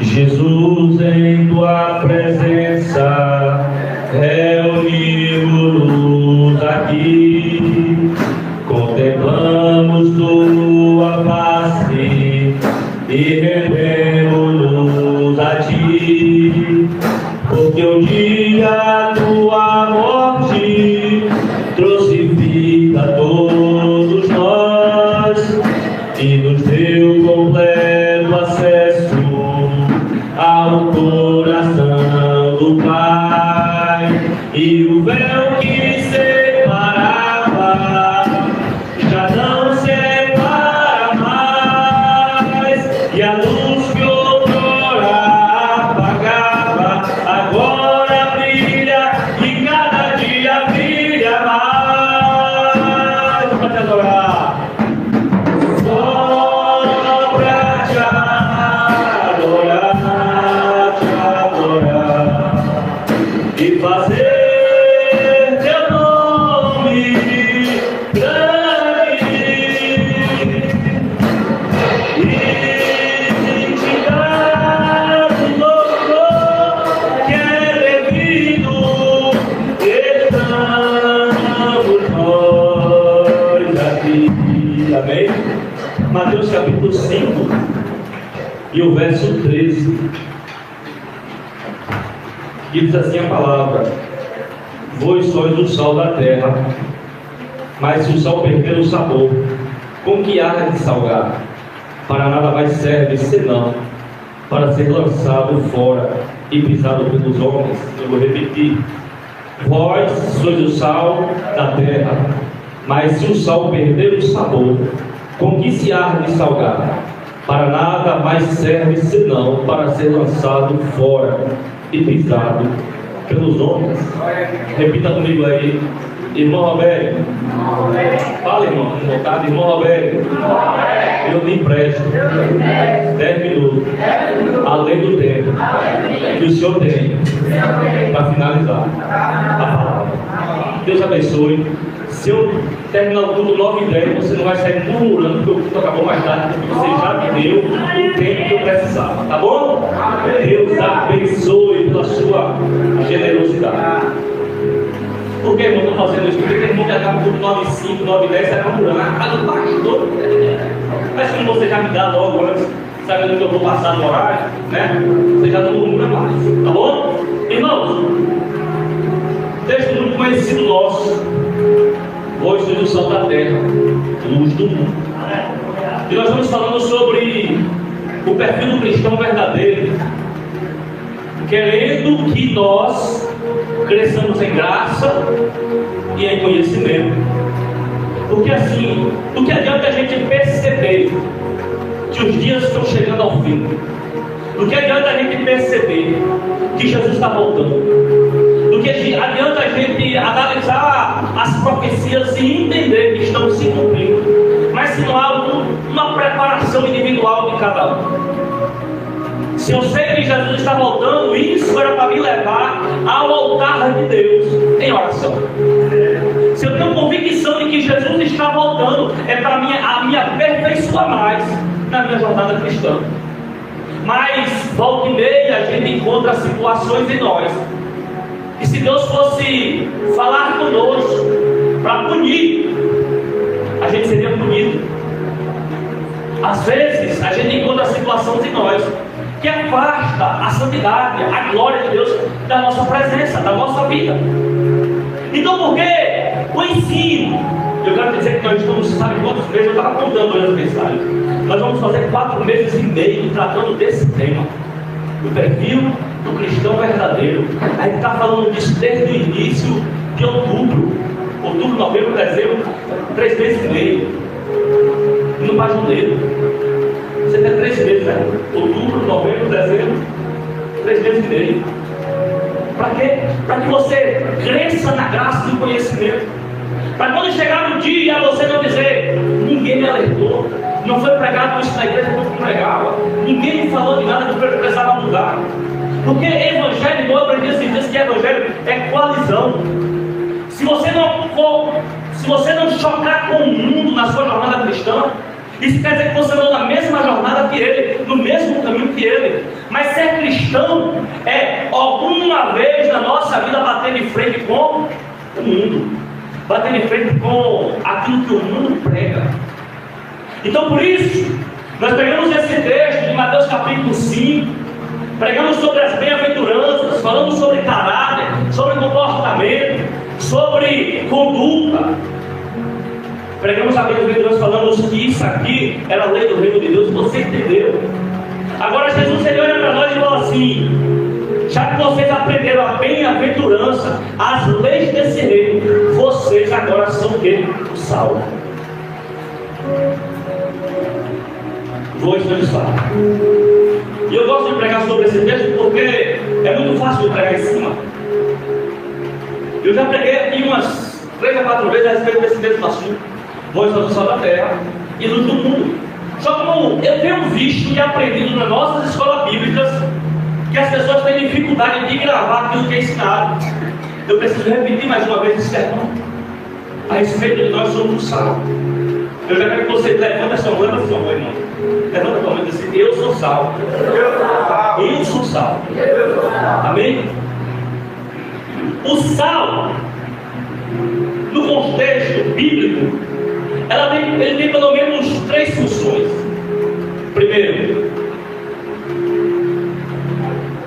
Jesus, em tua presença, reunimos-nos aqui, contemplamos tua face e rendemos-nos a ti, porque um dia tua morte trouxe vida a todos nós e nos deu completo acesso ao coração do Pai, e o véu que separava já não separa mais, e a luz que outrora apagava agora brilha e cada dia brilha mais. Vamos adorar. Só pra te adorar e fazer teu nome grande e te dar o louvor que é devido. Estamos nós aqui. Amém? Mateus capítulo 5 e o verso 13. Diz assim a palavra: vós sois o sal da terra, mas se o sal perder o sabor, com que há de salgar? Para nada mais serve, senão para ser lançado fora e pisado pelos homens. Eu vou repetir: vós sois o sal da terra, mas se o sal perder o sabor, com que se há de salgar? Para nada mais serve, senão para ser lançado fora e pisado pelos homens. Repita comigo aí: irmão Roberto. Fala, irmão, com vontade. Irmão Roberto, eu lhe empresto 10 minutos além do tempo que o senhor tem para finalizar a palavra. Deus abençoe. Se eu terminar o culto 9h10, você não vai sair murmurando porque o culto acabou mais tarde, porque você já me deu o tempo que eu precisava, tá bom? Deus abençoe pela sua generosidade. Por que, irmão, estou fazendo isso? Porque tem irmão que acaba o culto 9h05, 9h10, sai murmurando. Cada pastor. Mas como você já me dá logo antes, sabendo que eu vou passar no horário, né? Você já não murmura mais, tá bom? Irmãos, texto muito conhecido nosso. Vós sois o sal da terra, luz do mundo. E nós estamos falando sobre o perfil do cristão verdadeiro, querendo que nós cresçamos em graça e em conhecimento. Porque assim, do que adianta a gente perceber que os dias estão chegando ao fim? Do que adianta a gente perceber que Jesus está voltando? Do que adianta a gente analisar as profecias e entender que estão se cumprindo, mas se não há uma preparação individual de cada um? Se eu sei que Jesus está voltando, isso era para me levar ao altar de Deus em oração. Se eu tenho convicção de que Jesus está voltando, é para me aperfeiçoar mais na minha jornada cristã. Mas volta e meia a gente encontra situações em nós. E se Deus fosse falar conosco para punir, a gente seria punido. Às vezes a gente encontra situações em nós que afasta a santidade, a glória de Deus da nossa presença, da nossa vida. Então por que o ensino? Eu quero dizer que nós estamos, sabe quantos meses? Eu estava contando essa mensagem. Nós vamos fazer 4 meses e meio tratando desse tema, do perfil do cristão verdadeiro. A gente está falando disso desde o início de outubro, novembro, dezembro, 3 meses e meio. No Pajuneiro. Você tem 3 meses, né? Outubro, novembro, dezembro, 3 meses e meio. Para quê? Para que você cresça na graça e no conhecimento. Para quando chegar no dia, você não dizer: ninguém me alertou, não foi pregado isso na igreja quando eu pregava, ninguém me falou de nada que eu precisava mudar. Porque evangelho, igual eu aprendi esses dias, que evangelho é coalizão. Se você não chocar com o mundo na sua jornada cristã, isso quer dizer que você não está na mesma jornada que ele, no mesmo caminho que ele. Mas se ser cristão é alguma vez na nossa vida bater de frente com o mundo, bater de frente com aquilo que o mundo prega. Então por isso, nós pegamos esse texto de Mateus capítulo 5, pregamos sobre as bem-aventuranças, falamos sobre caráter, sobre comportamento, sobre conduta. Pregamos a bem-aventurança, falamos que isso aqui era a lei do reino de Deus, você entendeu? Agora Jesus ele olha para nós e fala assim: já que vocês aprenderam a bem-aventurança, as leis desse reino, vocês agora são o quê? O sal. Vou explicar. E eu gosto de pregar sobre esse texto porque é muito fácil de pregar em cima. Eu já preguei aqui umas 3 a 4 vezes a respeito desse mesmo assunto. Voz do sal da terra e luz do mundo. Só como eu tenho visto e aprendido nas nossas escolas bíblicas que as pessoas têm dificuldade de gravar aquilo que é ensinado. Eu preciso repetir mais uma vez esse sermão a respeito de nós somos o sal. Eu já quero que você levante a sua mão, irmão. Levanta a sua mão e diz: eu sou sal. Eu sou sal. Amém? O sal, no contexto bíblico, ele tem pelo menos 3 funções. Primeiro,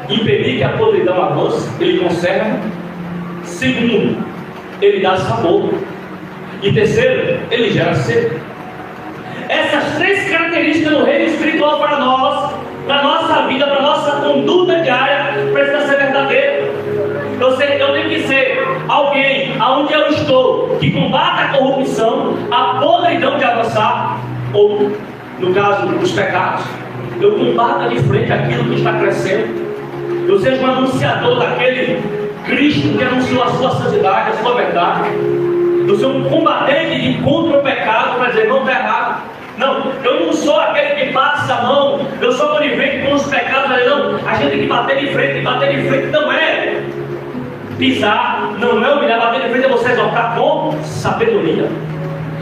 impedir que a podridão avance, ele conserva. Segundo, ele dá sabor. E terceiro, ele gera sede. Essas 3 características no reino espiritual para nós, para a nossa vida, para a nossa conduta diária, precisa ser verdadeira. Eu tenho que ser alguém, aonde eu estou, que combata a corrupção, a podridão de avançar, ou, no caso, os pecados. Eu combata de frente aquilo que está crescendo. Eu seja um anunciador daquele Cristo que anunciou a sua santidade, a sua verdade. Eu sou um combatente contra o pecado, para dizer: não está errado. Não, eu não sou aquele que passa a mão. Eu sou conivente com os pecados. Não, a gente tem que bater de frente. Bater de frente não é pisar, não é humilhar. Bater de frente é você exortar com sabedoria.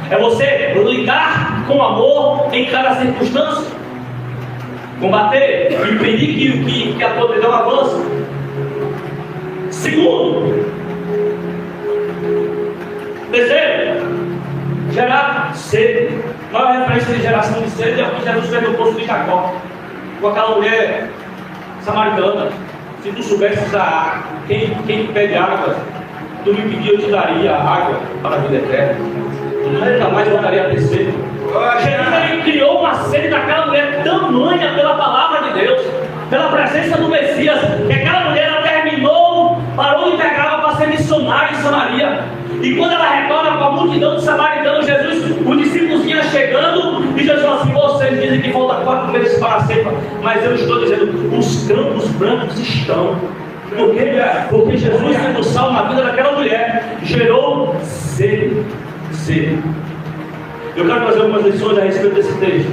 É você lidar com amor em cada circunstância. Combater, impedir que a podridão avance. Segundo, terceiro, gerar sede. A maior referência de geração de sede é o que Jesus fez no poço de Jacó, com aquela mulher samaritana. Se tu soubesses quem pede água, tu me pedia, eu te daria água para a vida eterna. Tu nunca mais voltaria a ter sede. Jesus criou uma sede daquela mulher tamanha pela palavra de Deus, pela presença do Messias, que aquela mulher ela terminou, parou de pegar água para ser missionária em Samaria. E quando ela retorna com a multidão de samaritanos, os discípulos vinham chegando, e Jesus falou assim: vocês dizem que falta 4 meses para a ceifa, mas eu estou dizendo, os campos brancos estão. Porque Jesus, sendo sal na vida daquela mulher, gerou sede. Eu quero fazer algumas lições a respeito desse texto.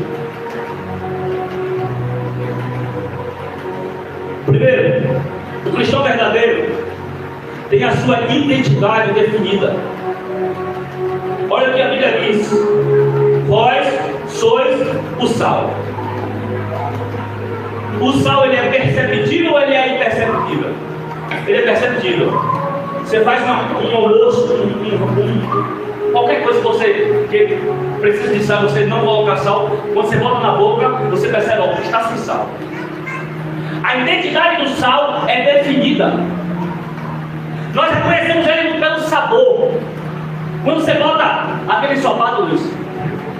Primeiro, o cristão verdadeiro tem a sua identidade definida. Olha o que a Bíblia diz: vós sois o sal. O sal, ele é perceptível ou ele é imperceptível? Ele é perceptível. Você faz um almoço, qualquer coisa que você precisa de sal, você não coloca sal. Quando você bota na boca, você percebe que está sem sal. A identidade do sal é definida. Nós reconhecemos ele pelo sabor. Quando você bota aquele ensopado, Luiz,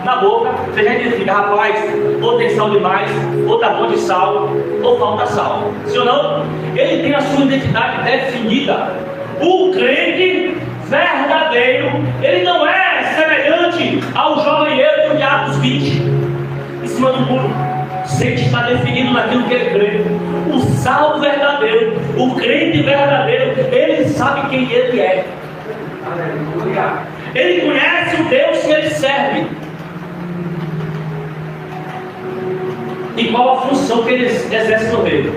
na boca, você já identifica: rapaz, ou tem sal demais, ou tá bom de sal, ou falta sal. Sim ou não? Ele tem a sua identidade definida. O crente verdadeiro, ele não é semelhante ao jovem Êxodo de Atos 20, em cima do muro. Sempre está definido naquilo que ele crê. O sal verdadeiro, o crente verdadeiro, ele sabe quem ele é. Aleluia. Ele conhece o Deus que ele serve. E qual a função que ele exerce no reino.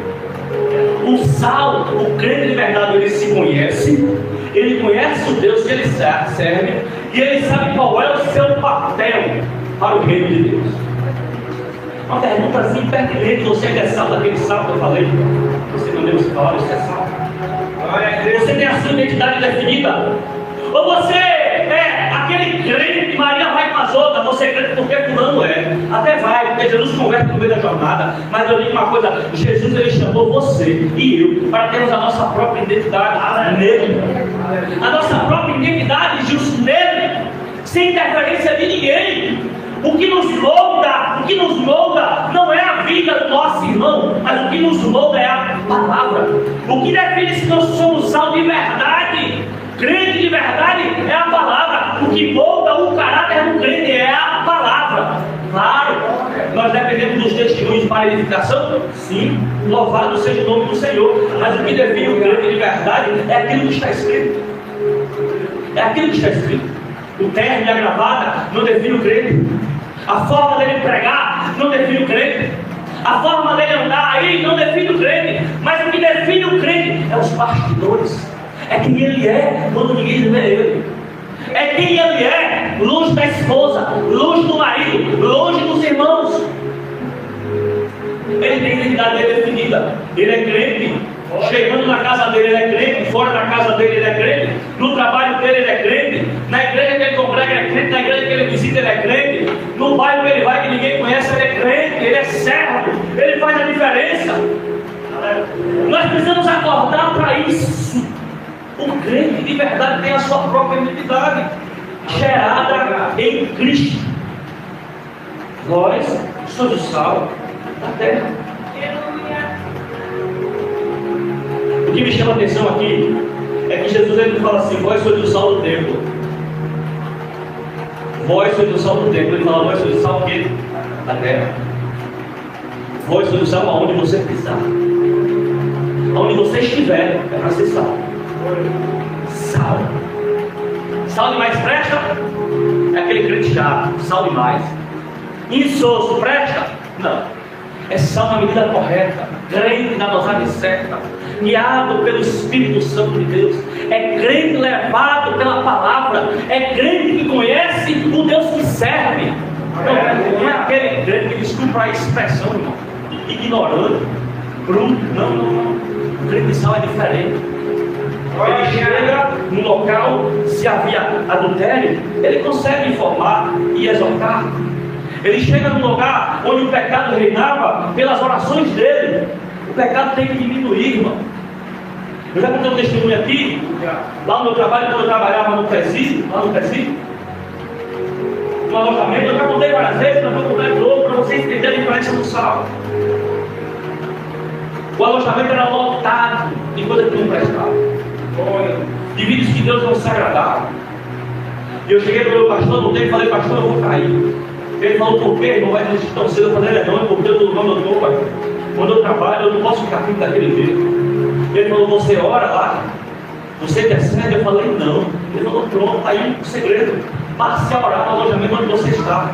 O sal, o crente de verdade, ele se conhece. Ele conhece o Deus que ele serve. E ele sabe qual é o seu papel para o reino de Deus. Uma pergunta assim pertinente: você é sal daquele sal que eu falei? Você não deu essa palavra, você é sal? Você tem a sua identidade definida? Ou você é aquele crente que Maria vai com as outras? Você é crente porque fulano é. Até vai, porque Jesus conversa no meio da jornada. Mas eu digo uma coisa: Jesus ele chamou você e eu para termos a nossa própria identidade nele. A nossa própria identidade justo nele, sem interferência de ninguém. O que nos molda não é a vida do nosso irmão, mas o que nos molda é a palavra. O que define se nós somos sal de verdade, crente de verdade, é a palavra. O que molda o caráter do crente é a palavra. Claro, nós dependemos dos testemunhos para a edificação? Sim, louvado seja o nome do Senhor. Mas o que define o crente de verdade é aquilo que está escrito. É aquilo que está escrito. O terno e a gravata não define o crente. A forma dele pregar não define o crente. A forma dele andar aí não define o crente. Mas o que define o crente é os bastidores. É quem ele é quando ninguém vê ele. É quem ele é longe da esposa, longe do marido, longe dos irmãos. Ele tem a identidade dele definida. Ele é crente. Chegando na casa dele ele é crente, fora da casa dele ele é crente, no trabalho dele ele é crente, na igreja que ele congrega ele é crente, na igreja que ele visita ele é crente, no bairro que ele vai que ninguém conhece ele é crente, ele é servo, ele faz a diferença. Nós precisamos acordar para isso. O crente de verdade tem a sua própria identidade, gerada em Cristo. Vós sois o sal da terra. O que me chama a atenção aqui é que Jesus ele fala assim: vós sois o sal do templo. Vós sois o sal do templo. Ele fala: vós sois o sal do quê? Da terra. Vós sois o sal aonde você pisar. Aonde você estiver, é para ser sal. Sal. Sal demais presta? É aquele crente chato. Sal demais. Insosso presta? Não. É sal na medida correta, crente na dosagem certa, guiado pelo Espírito Santo de Deus, é crente levado pela palavra, é crente que conhece o Deus que serve. Não é aquele crente que, desculpa a expressão, irmão, ignorante, bruto. Não. O crente de sal é diferente. Ele chega no local, se havia adultério, ele consegue informar e exortar. Ele chega num lugar onde o pecado reinava pelas orações dele. O pecado tem que diminuir, irmão. Eu já contei um testemunho aqui, lá no meu trabalho, quando eu trabalhava no presídio, no alojamento. Eu já contei várias vezes, mas vou contar de novo para vocês entenderem a diferença do sal. O alojamento era lotado de coisa que não prestava, de vídeos que Deus não se agradava. E eu cheguei para o meu pastor no tempo e falei: pastor, eu vou cair. Ele falou: por quê? Não vai desistir tão cedo. Eu falei: não, é porque eu não estou, pai. Quando eu trabalho, eu não posso ficar firme daquele jeito. Ele falou: você ora lá? Você intercede? Eu falei: não. Ele falou: pronto, aí o segredo. Passe a orar no alojamento onde você está.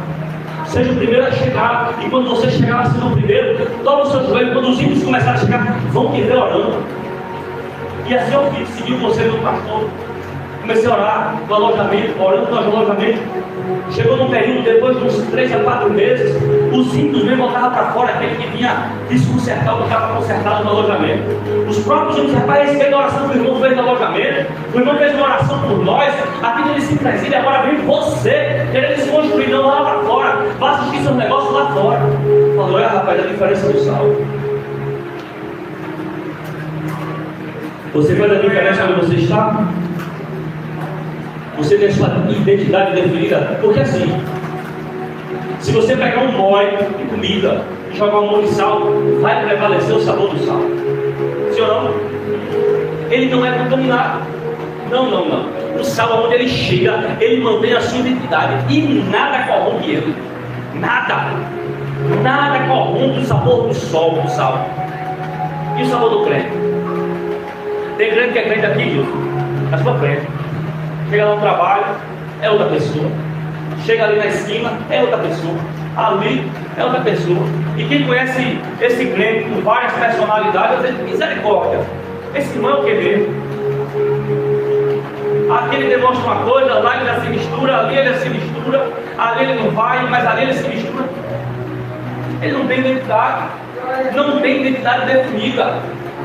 Seja o primeiro a chegar. E quando você chegar sendo o primeiro, dobra o seu joelho. Quando os ímpios começarem a chegar, vão te ver orando. E assim eu fiz, segui o conselho do pastor. Comecei a orar no alojamento, orando no alojamento. Chegou num período, depois de uns 3 a 4 meses, os ímpios mesmo voltavam para fora, aquele que vinha desconcertar o que estava consertado no alojamento. Os próprios ímpios: rapaz, fez a oração que o irmão fez no alojamento, o irmão fez uma oração por nós, aqui nesse presídio, agora vem você, querendo desconstruir, não, lá para fora, vá assistir seus negócios lá fora. Falou: olha, rapaz, a diferença do sal. Você faz a diferença onde você está? Você tem sua identidade definida? Porque assim, se você pegar um molho de comida e jogar um molho de sal, vai prevalecer o sabor do sal. Sim ou não? Ele não é contaminado. Não. O sal, onde ele chega, ele mantém a sua identidade e nada corrompe ele. Nada corrompe o sabor do sal. E o sabor do crente? Tem crente que é crente aqui, viu? Na sua frente. Chega lá no trabalho, é outra pessoa. Chega ali na esquina, é outra pessoa. Ali é outra pessoa. E quem conhece esse crente com várias personalidades, eu digo: misericórdia, esse irmão é o que mesmo? Aqui ele demonstra uma coisa, lá ele já se mistura, ali ele se mistura, ali ele não vai, mas ali ele se mistura. ele não tem identidade. Não tem identidade definida.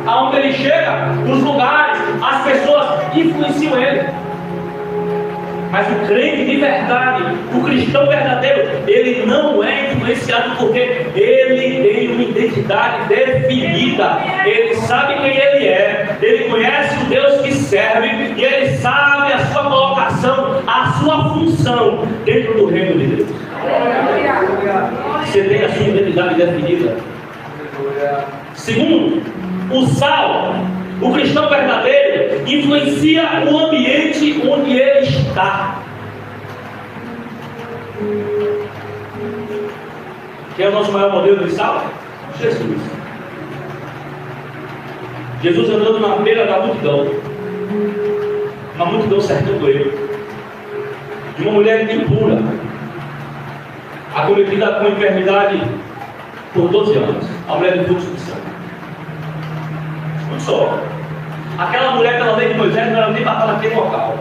Aonde ele chega, os lugares, as pessoas influenciam ele. Mas o crente de verdade, o cristão verdadeiro, ele não é influenciado porque ele tem uma identidade definida. Ele sabe quem ele é, ele conhece o Deus que serve e ele sabe a sua colocação, a sua função dentro do reino de Deus. Você tem a sua identidade definida. Segundo, o sal, o cristão verdadeiro, influencia o ambiente onde ele está. Quem é o nosso maior modelo de sal? Jesus. Jesus andando na beira da multidão, uma multidão cercando ele, de uma mulher impura, acometida com enfermidade por 12 anos, a mulher de fluxo de sangue. Não só. Aquela mulher, pela lei de Moisés, não era nem matar naquele local.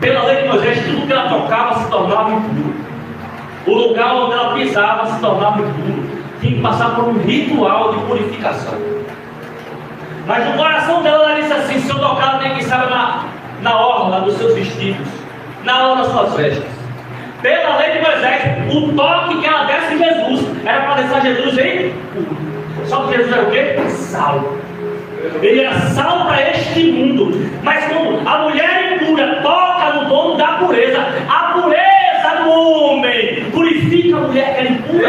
Pela lei de Moisés, tudo que ela tocava se tornava impuro. O lugar onde ela pisava se tornava impuro. Tinha que passar por um ritual de purificação. Mas no coração dela, ela disse assim: se eu tocar, ela tem que estar na orla dos seus vestidos, na orla das suas vestes. Pela lei de Moisés, o toque que ela desse em Jesus era para deixar Jesus em puro. Só que Jesus era o quê? Sal. Ele era sal para este mundo. Mas como a mulher impura toca no dono da pureza, a pureza do homem purifica a mulher que é impura.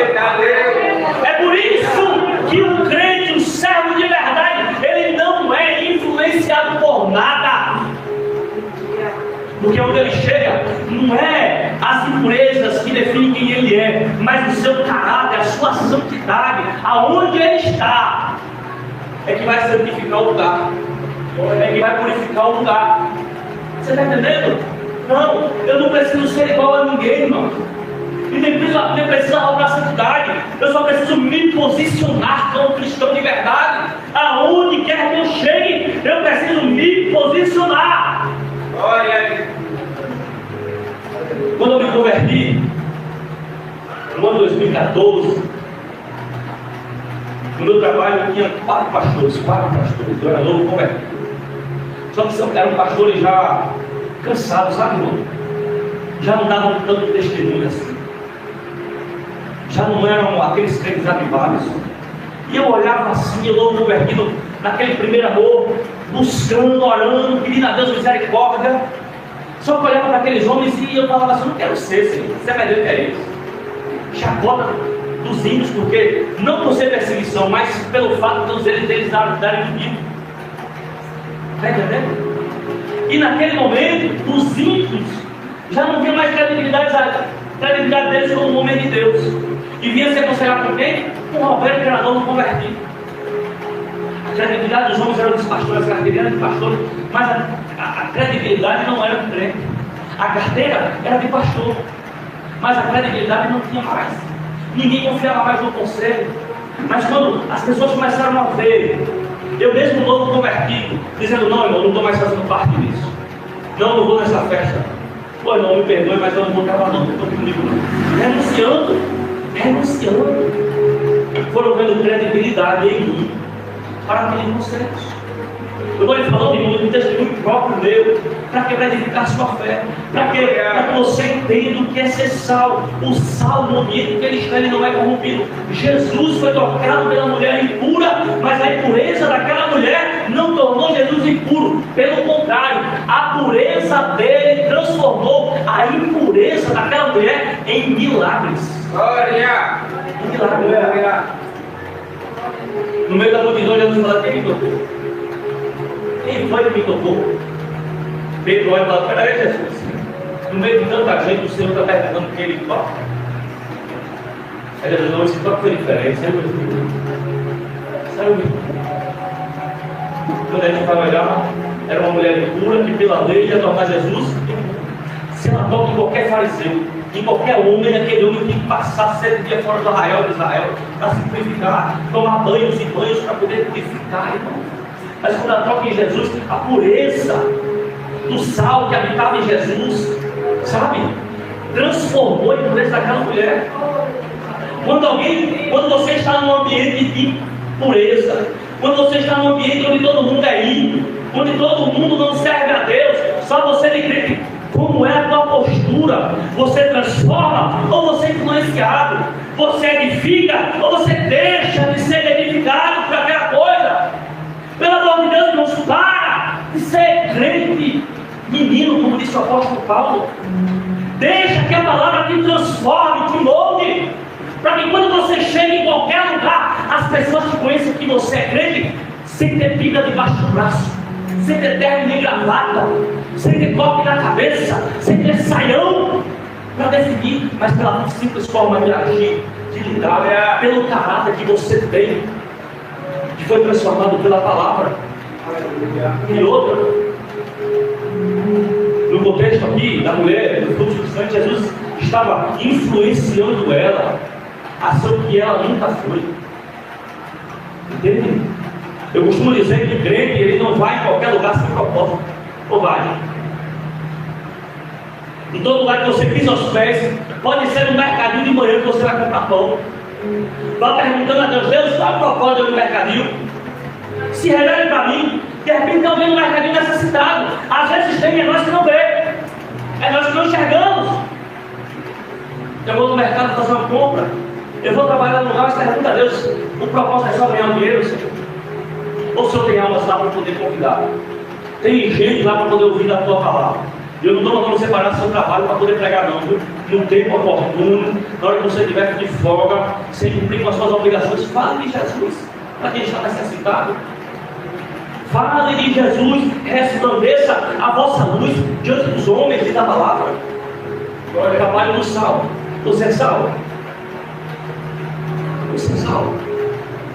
É por isso que o crente, o servo de verdade, ele não é influenciado por nada. Porque onde ele chega, não é as impurezas que definem quem ele é, mas o seu caráter, a sua santidade, aonde ele está, é que vai santificar o lugar, é que vai purificar o lugar. Você está entendendo? Não, eu não preciso ser igual a ninguém, irmão. E nem precisa roubar a santidade. Eu só preciso me posicionar como cristão de verdade. Aonde quer que eu chegue, eu preciso me posicionar. Olha, quando eu me converti, no ano 2014, no meu trabalho eu tinha 4 pastores, eu era novo convertido. Só que eram pastores já cansados, sabe, irmão? Já não davam tanto testemunho assim. Já não eram aqueles crentes avivados. E eu olhava assim, eu novo convertido, naquele primeiro amor, buscando, orando, pedindo a Deus misericórdia. Só que eu olhava para aqueles homens e eu falava assim: não quero ser, Senhor, você vai ver o que é isso. Chacota dos ímpios, porque não por ser perseguição, mas pelo fato de eles darem inimigo. Está entendendo? E naquele momento, os ímpios já não tinham mais credibilidade deles como homem de Deus. E vinha se aconselhar com quem? Com Roberto, que era novo convertido. A credibilidade dos homens era dos pastores, a carteira era de pastores, mas a credibilidade não era do crente. A carteira era de pastor, mas a credibilidade não tinha mais. Ninguém confiava mais no conselho. Mas quando as pessoas começaram a ver, eu mesmo novo convertido, dizendo: não, irmão, não estou mais fazendo parte disso. Não vou nessa festa. Pô, irmão, me perdoe, mas eu não vou trabalhar, não estou comigo não. Renunciando. Foram vendo credibilidade em mim para aqueles conselhos. Eu estou lhe falando, irmão, de um testemunho próprio meu, para que vai edificar a sua fé, para que você entenda o que é ser sal. O sal, no ambiente que ele está, ele não é corrompido. Jesus foi tocado pela mulher impura, mas a impureza daquela mulher não tornou Jesus impuro. Pelo contrário, a pureza dele transformou a impureza daquela mulher em milagres. Glória! Em milagres. No meio da multidão, Jesus falou: quem me tocou? Quem foi que me tocou? Pedro olha e fala: peraí, Jesus, no meio de tanta gente, o Senhor está perguntando quem ele toca. Aí Jesus falou: esse toque foi diferente, saiu meu. Quando a gente vai olhar, era uma mulher impura que pela lei ia tornar Jesus. Se ela toca em qualquer fariseu, em qualquer homem, aquele homem tem que passar 7 dias fora do arraial de Israel para se purificar, tomar banhos e banhos para poder purificar, irmão. Mas quando ela toca em Jesus, a pureza do sal que habitava em Jesus, sabe, transformou a pureza daquela mulher. Quando você está num ambiente de pureza, quando você está num ambiente onde todo mundo é ímpio, onde todo mundo não serve a Deus, só você de crente, como é a tua postura? Você transforma ou você é influenciado? Você edifica ou você deixa de ser edificado por aquela coisa? Pelo amor de Deus, irmãos, para de ser crente menino, como disse o apóstolo Paulo. Deixa que a palavra te transforme, te molde, para que quando você chega em qualquer lugar, as pessoas te conheçam que você é crente, sem ter Bíblia debaixo do braço, sem ter terno nem gravata, sem ter coque na cabeça, sem ter saião para definir, mas pela simples forma de agir, de lidar, pelo caráter que você tem, que foi transformado pela palavra. E outra, no contexto aqui da mulher, no fruto do sangue, Jesus estava influenciando ela a ser o que ela nunca foi. Entende? Eu costumo dizer que o crente, ele não vai em qualquer lugar sem propósito. Ou vai? Em todo lugar que você pisa os pés, pode ser no mercadinho de manhã que você vai comprar pão. Vai perguntando a Deus, Deus, qual é o propósito do mercadinho? Se revele para mim. De repente estão vendo o mercadinho necessitado. Às vezes tem, é nós que não vê. É nós que não enxergamos. Eu vou no mercado fazer uma compra. Eu vou trabalhar no lugar, mas pergunta a Deus, o propósito é só ganhar dinheiro, Senhor? Ou o Senhor tem almas lá para poder convidar? Tem gente lá para poder ouvir a tua palavra. Eu não estou mandando você parar do seu trabalho para poder pregar, não, viu? No tempo oportuno, na hora que você estiver de folga, sem cumprir com as suas obrigações, fale de Jesus para quem está necessitado. Fale de Jesus, resplandeça a vossa luz diante dos homens e da palavra. Trabalho no sal. Você é sal? Você é sal.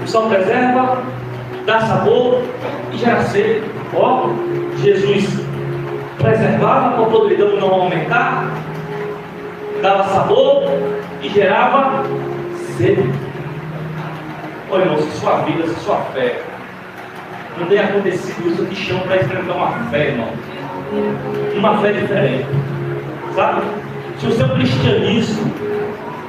O sal preserva, dá sabor e gera sede. Ó, Jesus preservava para a podridão não aumentar, dava sabor e gerava sede. Olha, irmão, se sua vida, se sua fé não tem acontecido isso, eu te chamo para experimentar uma fé, irmão. Uma fé diferente. Sabe? Se o seu cristianismo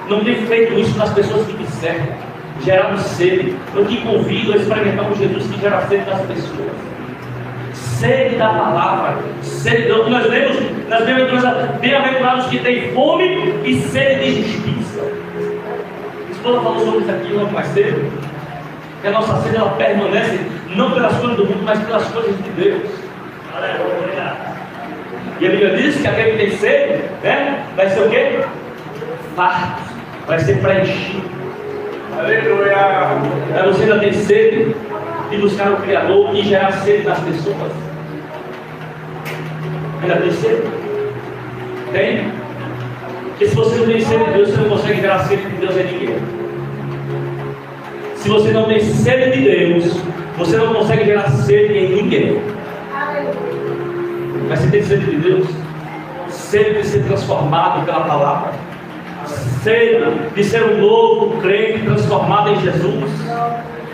não tem feito isso nas pessoas que te cercam, gerando sede, eu te convido a experimentar um Jesus que gera sede das pessoas. Sede da palavra, sede. Nós lemos nas bem-aventurados que têm fome e sede de justiça. A esposa falou sobre isso aqui logo mais cedo. Que a nossa sede ela permanece não pelas coisas do mundo, mas pelas coisas de Deus. Aleluia. E a Bíblia diz que aquele que tem sede, né, vai ser o quê? Farto, vai ser preenchido. Aleluia. Você ainda tem sede de buscar o Criador e gerar sede nas pessoas? Ainda tem sede? Tem? Porque se você não tem sede de Deus, você não consegue gerar sede de Deus em ninguém. Se você não tem sede de Deus, você não consegue gerar sede em ninguém. Mas você tem sede de Deus, sede de ser transformado pela palavra, sede de ser um novo crente transformado em Jesus.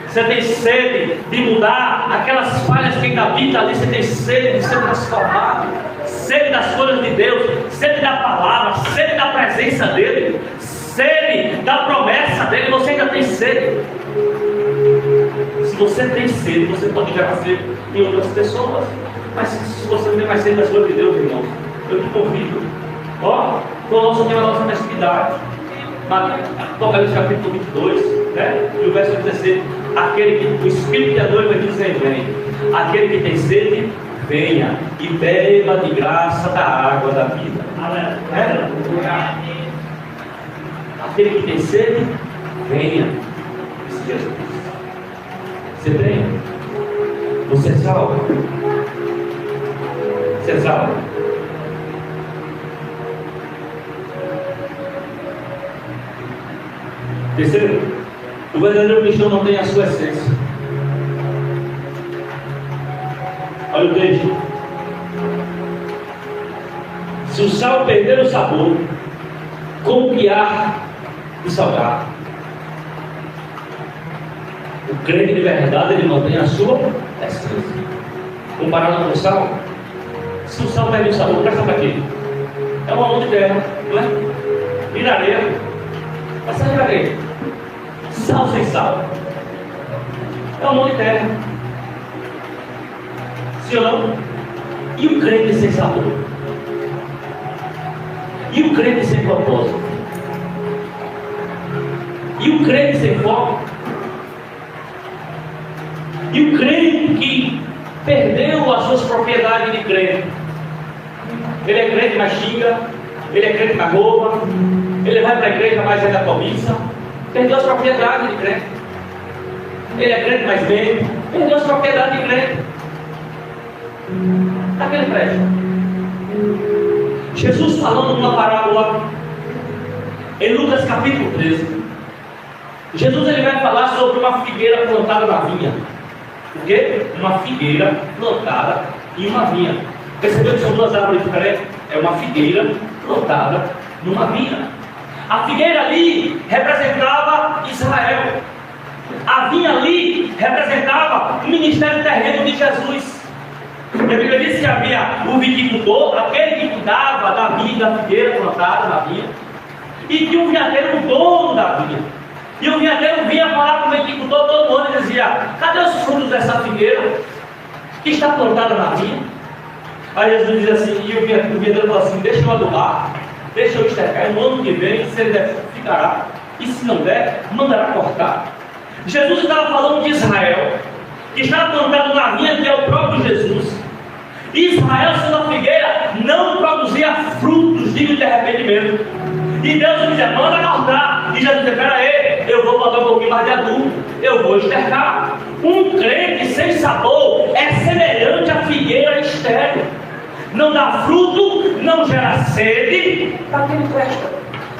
Você tem sede de mudar aquelas falhas que ainda habita ali. Você tem sede de ser transformado, sede das coisas de Deus, sede da palavra, sede da presença dEle, sede da promessa dEle. Você ainda tem sede. Se você tem sede, você pode gerar sede em outras pessoas. Mas se você não tem mais sede das coisas de Deus, irmão, eu te convido. Ó, o nosso tema da nossa festividade, Apocalipse capítulo 22, né? E o verso 16: aquele que o Espírito da noiva diz: vem. Aquele que tem sede, venha e beba de graça da água da vida. É? Aquele que tem sede, venha. Disse Jesus. Você tem? Você é salvo? Você é salvo? Terceiro, o verdadeiro cristão não tem a sua essência. Olha o texto. Se o sal perder o sabor, como que há de salgar? O crente de verdade, ele mantém a sua essência. Comparado com o sal, se o sal perde o sabor, presta para quê? É uma mão de terra, não é? Vira areia. Mas serve para quê? Sal sem sal é um monte de terra. Sim ou não? E o crente sem sabor? E o crente sem propósito? E o crente sem foco? E o crente que perdeu as suas propriedades de crente? Ele é crente, mas xinga. Ele é crente, mas rouba. Ele vai para a igreja, mas é da cobiça. Perdeu as propriedades de crente. Ele é crente, mas bebe. Perdeu as propriedades de crente. Para que ele presta? Jesus falando numa parábola em Lucas capítulo 13. Jesus ele vai falar sobre uma figueira plantada na vinha. O quê? Uma figueira plantada em uma vinha. Percebeu que são duas árvores diferentes? É uma figueira plantada numa vinha. A figueira ali representava Israel. A vinha ali representava o ministério terreno de Jesus. E a Bíblia diz que havia o viticultor, aquele que cuidava da vinha, da figueira plantada na vinha, e que o vinhadeiro, o dono da vinha. E o vinhadeiro vinha falar com o viticultor todo ano e dizia: cadê os frutos dessa figueira que está plantada na vinha? Aí Jesus diz assim, e o vinhadeiro fala assim: deixa eu adubar, deixa eu estercar, e no ano que vem, se ele der, ficará, e se não der, mandará cortar. Jesus estava falando de Israel, que estava plantado na vinha, que é o próprio Jesus. Israel, sendo a figueira, não produzia frutos dignos de arrependimento. E Deus dizia: manda cortar. E Jesus dizia: pera aí, eu vou botar um pouquinho mais de adubo, eu vou estercar. Um crente sem sabor é semelhante à figueira estéril. Não dá fruto, não gera sede, para que ele presta?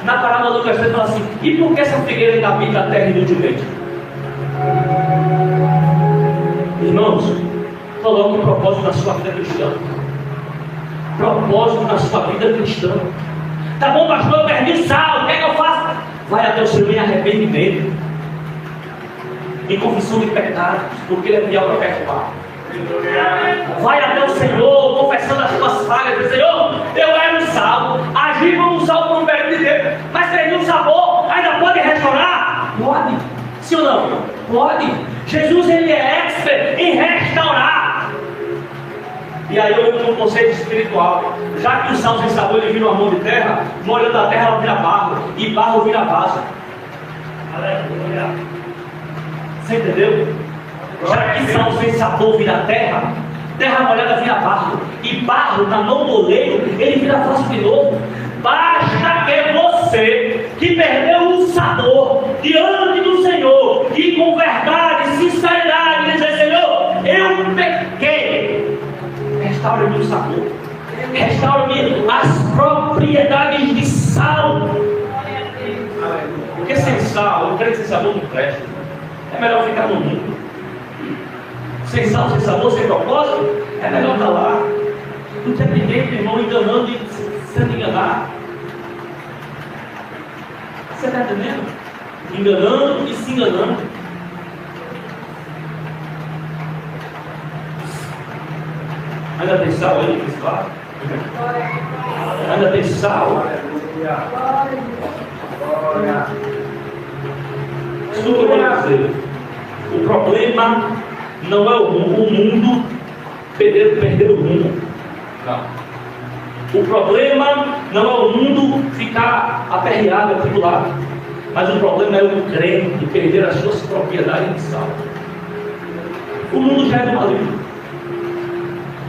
Na parábola do Lucas fala assim: e por que essa figueira ainda habita a terra inutilmente? Irmãos, coloque um propósito na sua vida cristã. Propósito na sua vida cristã. Tá bom, pastor, eu perdi o sal, o que é que eu faço? Vai até o Senhor em arrependimento, em confissão de pecados, porque Ele é fiel para perdoar. Vai até o Senhor, confessando as suas falhas, diz: Senhor, eu era um sal, agi como um sal por um período de tempo, mas perdi o sabor, ainda pode restaurar? Pode. Sim ou não? Pode. Jesus ele é expert em restaurar. E aí eu entro no conceito espiritual. Já que o sal sem sabor ele vira uma mão de terra, molhando a terra ela vira barro, e barro vira vaso. Aleluia. Você entendeu? Já que sal sem sabor vira terra, terra molhada vira barro, e barro na mão do oleiro ele vira vaso de novo. Basta que você, que perdeu o sabor diante do Senhor, e com verdade, sinceridade, dizer: Senhor, eu pequei, restaure-me o sabor, restaure-me as propriedades de sal. Porque sem sal, o crente sem sabor não presta. É melhor ficar no mundo. Sem sal, sem sabor, sem propósito, é melhor estar lá. Não tem ninguém, irmão, enganando e sendo enganado. Você está entendendo? Enganando e se enganando. Ainda tem sal aí, pessoal? Ainda tem sal? Isso que eu vou dizer. O problema não é o mundo perder o rumo. Não. O problema não é o mundo ficar aperreado, atribulado. Mas o problema é o crente perder as suas propriedades de sal. O mundo já é do maligno.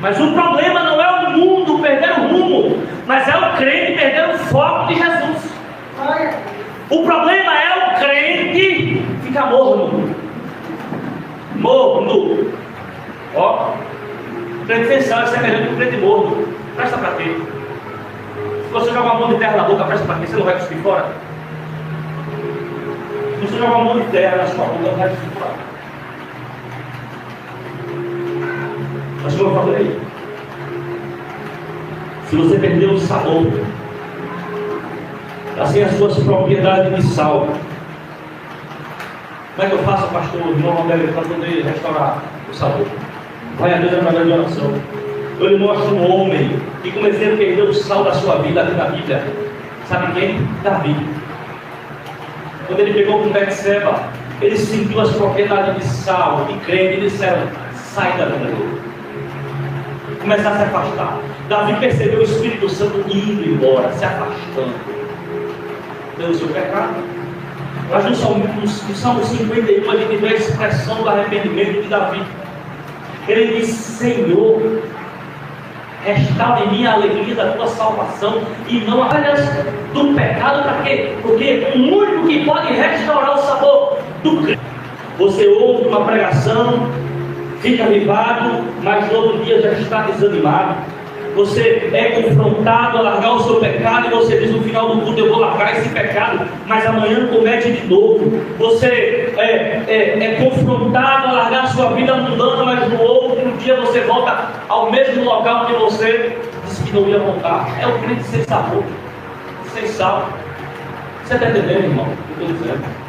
Mas o problema não é o mundo perder o rumo, mas é o crente perder o foco de Jesus. O problema é o crente ficar morno. Morno. Ó, o crente sem sal é semelhante ao crente morno. Presta para quê? Se você jogar uma mão de terra na boca, presta para quê? Você não vai cuspir fora? Se você jogar uma mão de terra na sua boca, não vai cuspir fora. Mas como eu falei, se você perdeu o sabor, assim as suas propriedades de sal, como é que eu faço, pastor, irmão Roberto, para poder restaurar o sabor? Vai a Deus através de oração. Eu lhe mostro um homem que comecei a perder o sal da sua vida aqui na Bíblia. Sabe quem? Davi. Quando ele pegou com Betseba, Ele sentiu as propriedades de sal, de creme, e disseram: sai da vida dele. Começar a se afastar. Davi percebeu o Espírito Santo indo embora, se afastando pelo seu pecado. Mas no Salmo 51 a gente vê a expressão do arrependimento de Davi. Ele diz: Senhor, restaura em mim a alegria da tua salvação e não atrás do pecado. Para quê? Porque o único que pode restaurar o sabor do Cristo. Você ouve uma pregação, fica avivado, mas no outro dia já está desanimado. Você é confrontado a largar o seu pecado e você diz: no final do culto eu vou largar esse pecado, mas amanhã comete de novo. Você é confrontado a largar a sua vida mundana, mas no outro dia você volta ao mesmo local onde você disse que não ia voltar. É o crente sem sabor, sem sal. Você está entendendo, irmão? O que eu estou dizendo?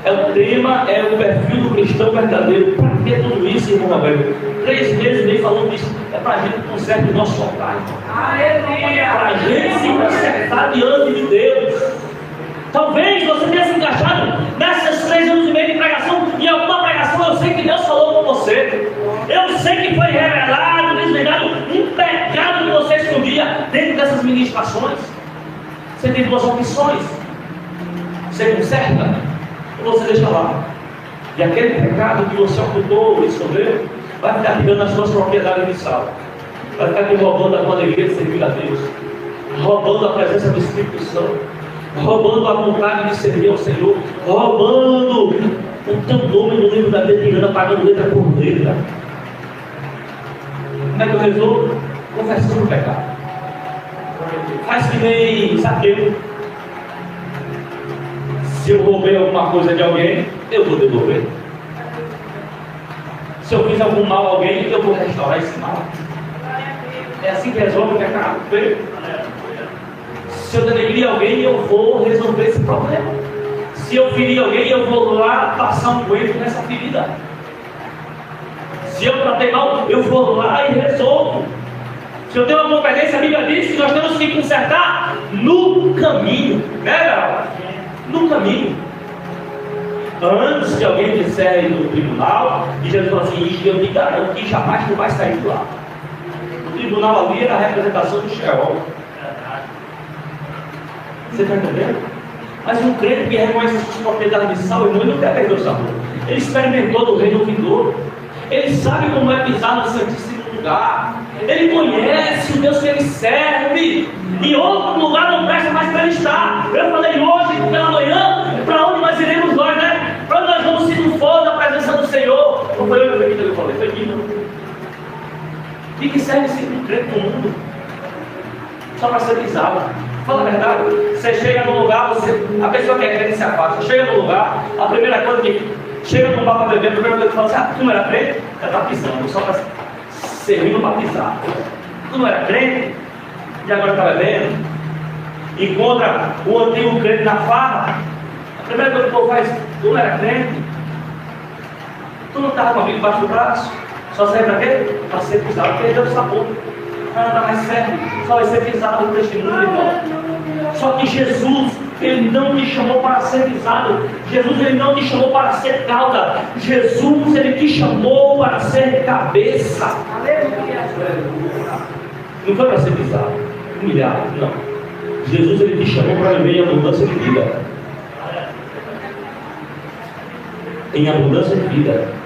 O tema é o perfil do cristão verdadeiro. Para que tudo isso, irmão Abel? 3 meses vem falando disso. É para a gente consertar o nosso altar. É para a gente se consertar diante de Deus. Talvez você tenha se encaixado nessas 3 anos e meio de pregação. Em alguma pregação eu sei que Deus falou com você. Eu sei que foi revelado, desvendado um pecado que você escondia dentro dessas ministrações. Você tem 2 opções: você conserta, você deixa lá. E aquele pecado que você ocultou e escondeu vai ficar tirando as suas propriedades de sal. Vai ficar te roubando a tua alegria de servir a Deus, roubando a presença do Espírito Santo, roubando a vontade de servir ao Senhor, roubando o teu nome no livro da vida, tirando, apagando letra por letra. Como é que eu resolvo? Confessando o pecado. Faz que nem Zaqueu. Se eu roubei alguma coisa de alguém, eu vou devolver. Se eu fiz algum mal a alguém, eu vou restaurar esse mal. É assim que resolve o pecado. Se eu denegrir alguém, eu vou resolver esse problema. Se eu ferir alguém, eu vou lá passar um coelho nessa ferida. Se eu tratei mal, eu vou lá e resolvo. Se eu tenho uma competência, a Bíblia diz que nós temos que consertar no caminho, né, galera? No caminho. Antes que alguém disser no tribunal, e Jesus falou assim: eu te garanto que jamais tu vai sair de lá. O tribunal ali era a representação do Sheol. Você está entendendo? Mas um crente que reconhece as suas propriedades de sal, irmão, ele não quer perder o sabor. Ele experimentou do reino vindouro. Ele sabe como é pisar no santíssimo lugar. Ele conhece o Deus que ele serve. E outro lugar não presta mais para ele estar. Eu falei hoje pela manhã: para onde nós iremos nós, né? Para onde nós vamos se não for da presença do Senhor? Não foi eu que falei, foi aqui, não. De que serve esse crente no mundo? Só para ser pisado. Fala a verdade. Você chega no lugar, a pessoa que é crente se afasta. Chega no lugar, a primeira coisa que chega no bar para beber, a primeira coisa que fala assim: ah, tu não era crente? Já está pisando, só para servindo para pisar. Tu não era crente? E agora está bebendo? Encontra o antigo crente na farra. A primeira coisa que o povo faz: tu não era crente? Tu não estava com a Bíblia embaixo do braço? Só serve para quê? Para ser pisado, perdeu o sabor. Nada mais serve, só vai ser pisado neste mundo, irmão. Só que Jesus, Ele não te chamou para ser pisado. Jesus, Ele não te chamou para ser cauda. Jesus, Ele te chamou para ser cabeça. Não foi para ser pisado, humilhado, não. Jesus, Ele te chamou para viver em abundância de vida. Em abundância de vida.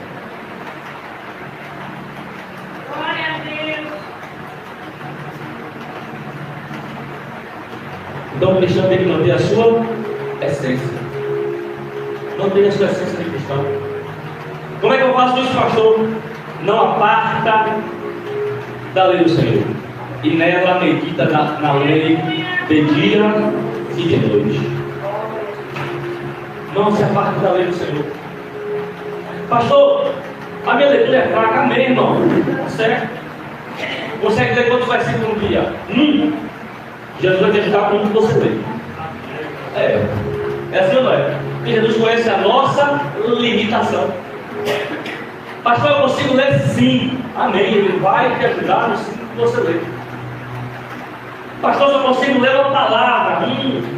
Então o cristão tem que manter a sua essência. Mantenha a sua essência de cristão. Como é que eu faço isso, pastor? Não aparta da lei do Senhor. E nela medita na lei de dia e de noite. Não se aparte da lei do Senhor. Pastor, a minha leitura é fraca. Amém, irmão? Certo? Consegue ler quantos versículos no dia? Jesus vai te ajudar com o que você lê. É assim ou não é? Porque Jesus conhece a nossa limitação. Pastor, eu consigo ler sim. Amém. Ele vai te ajudar no que você lê. Pastor, eu consigo ler uma palavra,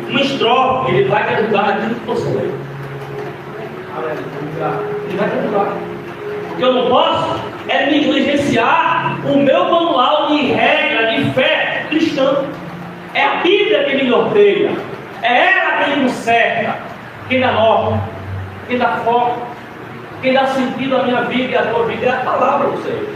uma estrofe. Ele vai te ajudar naquilo que você lê. Ele vai perdoar. O que eu não posso é negligenciar o meu manual de regra, de fé cristã. É a Bíblia que me norteia. É ela que me conserta. Quem dá norte, quem dá foco, quem dá sentido à minha vida e à tua vida é a palavra do Senhor.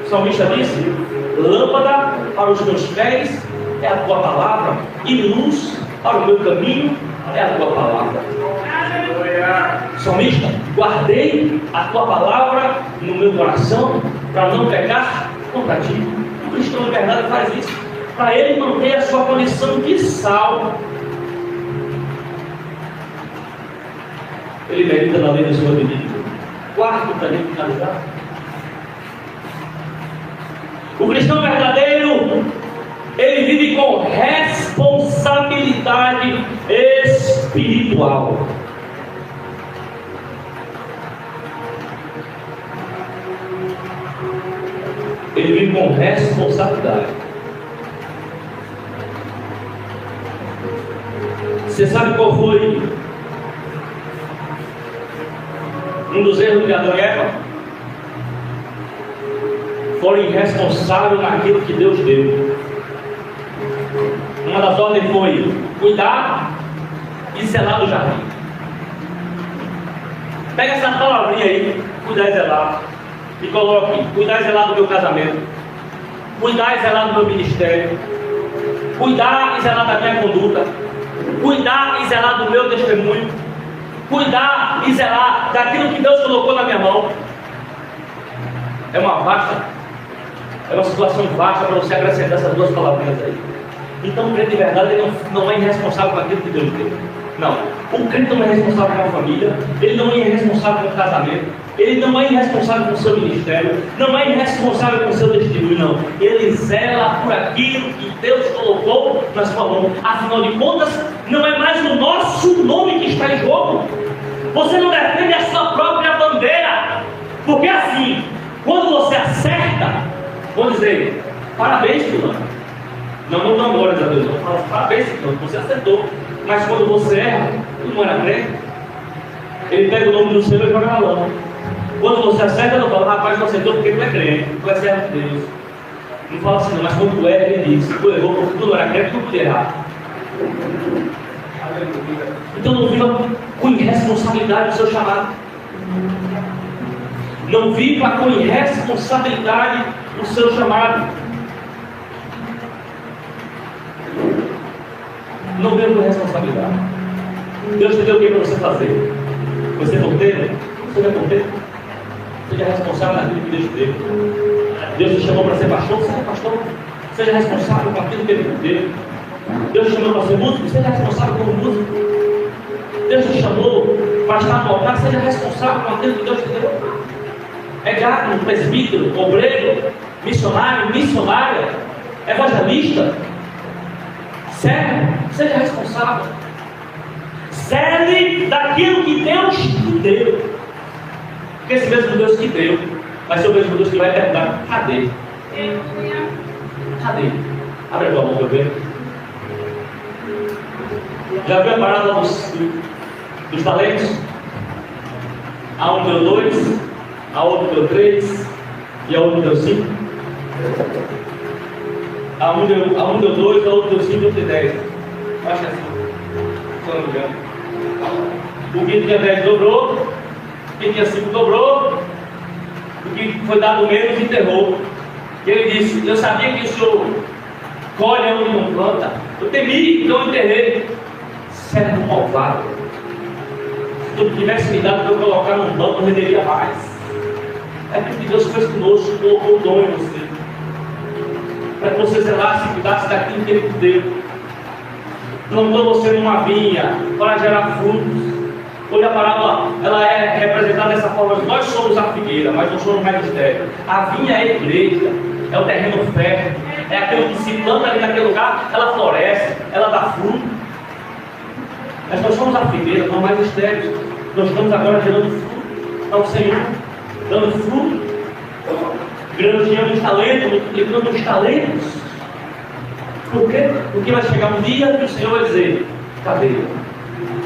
O salmista disse: lâmpada para os meus pés é a tua palavra, e luz para o meu caminho é a tua palavra. Salmista, guardei a tua palavra no meu coração para não pecar contra ti. O cristão de verdade faz isso, para ele manter a sua condição de sal. Ele medita na lei do Senhor de Deus. Quarto, para a gente finalizar. O cristão verdadeiro, ele vive com responsabilidade espiritual. Ele vive com responsabilidade. Você sabe qual foi um dos erros de Adão e Eva? Foram irresponsáveis naquilo que Deus deu. Uma das ordens foi cuidar e zelar do jardim. Pega essa palavrinha aí, cuidar e zelar, e coloque: cuidar e zelar do meu casamento, cuidar e zelar do meu ministério, cuidar e zelar da minha conduta, cuidar e zelar do meu testemunho, cuidar e zelar daquilo que Deus colocou na minha mão. É uma situação vasta para você acrescentar essas duas palavrinhas aí. Então o crente de verdade, ele não é irresponsável com aquilo que Deus deu. Não, o crente não é responsável com a família, ele não é irresponsável com o casamento, ele não é irresponsável com o seu ministério, não é irresponsável com o seu testemunho, não. Ele zela por aquilo que Deus colocou na sua mão. Afinal de contas, não é mais o nosso nome que está em jogo. Você não defende a sua própria bandeira, porque assim, quando você acerta, vou dizer: parabéns, fulano. Não namoras a Deus, não. Fala: parabéns, fulano, você acertou. Mas quando você erra, tu não era crente, ele pega o nome do Senhor e joga na lama. Quando você acerta, não fala: rapaz, não acertou porque tu é crente, tu é servo de Deus. Não fala assim, não, mas quando tu erra, ele diz: tu errou porque tu não era crente, tu podia errar. Então não viva com irresponsabilidade o seu chamado. Não viva com irresponsabilidade o seu chamado. Não viva com responsabilidade. Deus te deu o que para você fazer? Você é porteiro? Seja porteiro. Seja responsável naquilo que Deus te deu. Deus te chamou para ser pastor? Seja pastor. Seja responsável com aquilo que Ele te deu. Deus te chamou para ser músico? Seja responsável como músico. Deus te chamou para estar no altar? Seja responsável com aquilo que Deus te deu. É diácono, presbítero, obreiro, missionário, missionária, evangelista. Serve, seja responsável. Serve daquilo que Deus te deu. Porque esse mesmo Deus que deu vai ser o mesmo Deus que vai perguntar: cadê? Cadê? Abre a tua mão para eu ver. Já viu a parada dos talentos? A um deu 2, a outro deu 3 e a outro deu 5. A um deu 2, a outro deu 5 e outro deu 10. Acho que é assim. Se não me engano. O que tinha 10 dobrou, o que tinha 5 dobrou, o que foi dado menos enterrou. E ele disse: eu sabia que o senhor colhe onde não planta. Eu temi, então eu enterrei. Servo malvado. Se tu tivesse me dado para eu colocar num banco, eu renderia mais. É porque Deus fez conosco, colocou o dom em você, para que você zelasse e cuidasse daquilo que Ele te deu. Plantou você numa vinha para gerar frutos. Hoje a parábola ela é representada dessa forma: nós somos a figueira, mas não somos mais mistério. A vinha é a igreja, é o terreno fértil, é aquilo que se planta ali naquele lugar, ela floresce, ela dá fruto. Mas nós somos a figueira, não mais mistérios. Nós estamos agora gerando fruto ao Senhor, dando fruto, granjeando os talentos, multiplicando os talentos. Por quê? Porque vai chegar um dia que o Senhor vai dizer: cadê?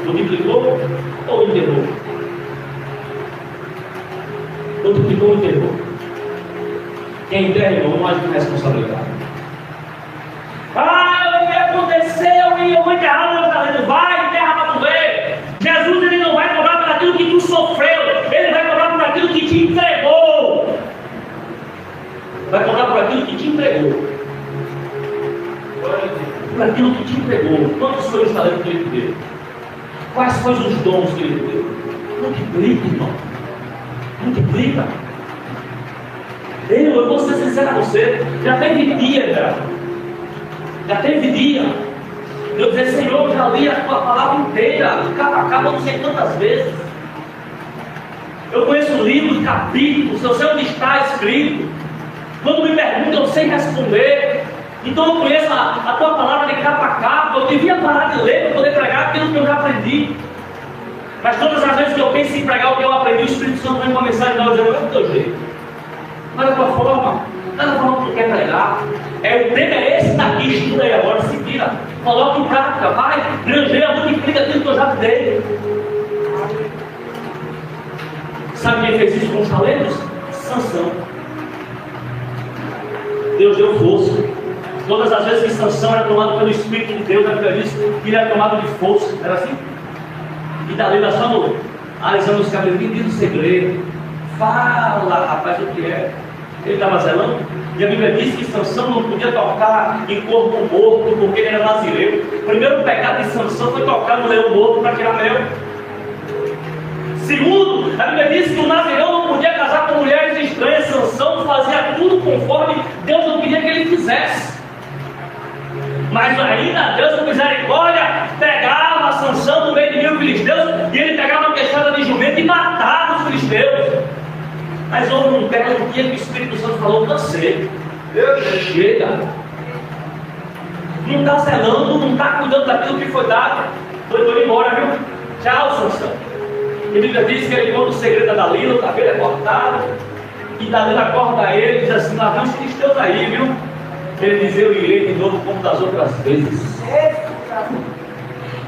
Multiplicou ou enterrou? outro ficou no terror. Quem entrega, irmão, não age com responsabilidade. O que aconteceu? E eu vou enterrar o meu talento. Vai, enterra para tu ver. Jesus, ele não vai cobrar por aquilo que tu sofreu. Ele vai cobrar por aquilo que te entregou. Vai cobrar por aquilo que te entregou. Por aquilo que te entregou. Quantos foram os talentos que ele te deu? Quais foram os dons que ele te deu? Multiplica, irmão. Multiplica. Eu vou ser sincero a você. Já teve dia, cara. Já teve dia. Eu dizer, Senhor, já li a tua palavra inteira. Acaba não sei quantas vezes. Eu conheço livros, capítulos. Eu sei onde está escrito. Quando me perguntam, eu sei responder. Então eu conheço a tua palavra de capa a capa. Eu devia parar de ler para poder pregar aquilo que eu já aprendi. Mas todas as vezes que eu penso em pregar o que eu aprendi, o Espírito Santo vem com uma mensagem e diz, é do teu jeito. Não é da tua forma. Não é da forma que tu quer pregar. O tema é esse daqui, estuda aí agora, se vira. Coloca em prática, vai, granjeia, multiplica aquilo que eu já te dei. Sabe quem fez isso com os talentos? Sansão. Deus deu força. Todas as vezes que Sansão era tomado pelo Espírito de Deus, a Bíblia diz que ele era tomado de força. Era assim? E dali nós estamos alisando os cabelos, me diz o segredo. Fala, rapaz, o que é? Ele estava zelando. E a Bíblia diz que Sansão não podia tocar em corpo morto porque ele era nazireu. O primeiro pecado de Sansão foi tocar no leão morto para tirar mel. Segundo, a Bíblia diz que o nazireu não podia casar com mulheres estranhas. Sansão fazia tudo conforme Deus não queria que ele fizesse. Mas ainda Deus, com misericórdia, pegava Sansão no meio de 1000 filisteus e ele pegava uma queixada de jumento e matava os filisteus. Mas houve um dia que o Espírito Santo falou, cansei. Chega. Não está zelando, não está cuidando daquilo que foi dado. Estou embora, viu? Tchau, Sansão. E a Bíblia diz que ele conta o segredo da Dalila, o cabelo é cortado. E Dalila corta ele e diz assim, lá vem os filisteus aí, viu? Ele diz, eu irei de novo como das outras vezes.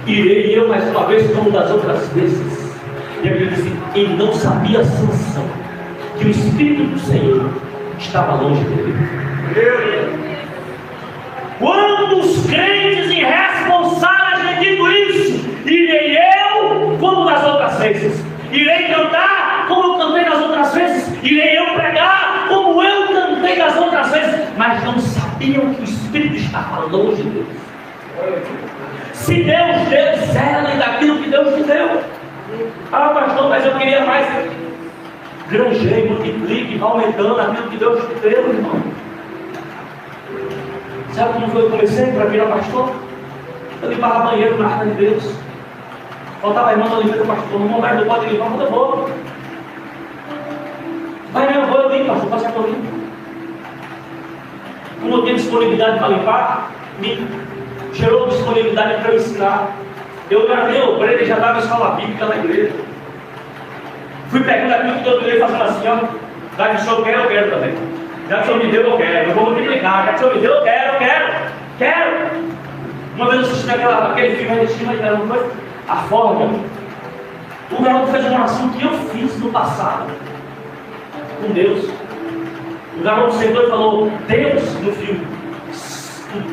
Irei eu mais uma vez como das outras vezes. E a Bíblia diz assim, ele não sabia Sansão que o Espírito do Senhor estava longe dele. Quando os crentes irresponsáveis têm dito isso, irei eu como das outras vezes, irei cantar como eu cantei das outras vezes, irei eu pregar como eu cantei das outras vezes, mas não sabiam que o Espírito estava longe deles. Se Deus deu, zele daquilo que Deus te deu. Pastor, mas eu queria mais. Granjeie, multiplique, vá aumentando aquilo que Deus te deu, irmão. Sabe como foi que eu comecei para virar pastor? Eu limpava banheiro na casa de Deus. Faltava a irmã da limpeza do pastor. No momento não pode limpar, mas eu vou. Mas eu vou, eu limpo, pastor, passa que eu limpo. Como eu tinha disponibilidade para limpar, me gerou disponibilidade para eu ensinar. Eu não era nem obreiro, já dava escola bíblica na igreja. Fui pegando aquilo que Deus me deu fazendo assim, ó. Já que o Senhor quer, eu quero também. Já que o Senhor me deu, eu quero. Eu vou multiplicar. Já que o Senhor me deu, eu quero. Uma vez eu assisti aquele filme de cima, não foi? A Forja. O garoto fez uma oração que eu fiz no passado com Deus. O garoto sentou e falou, Deus, no filme,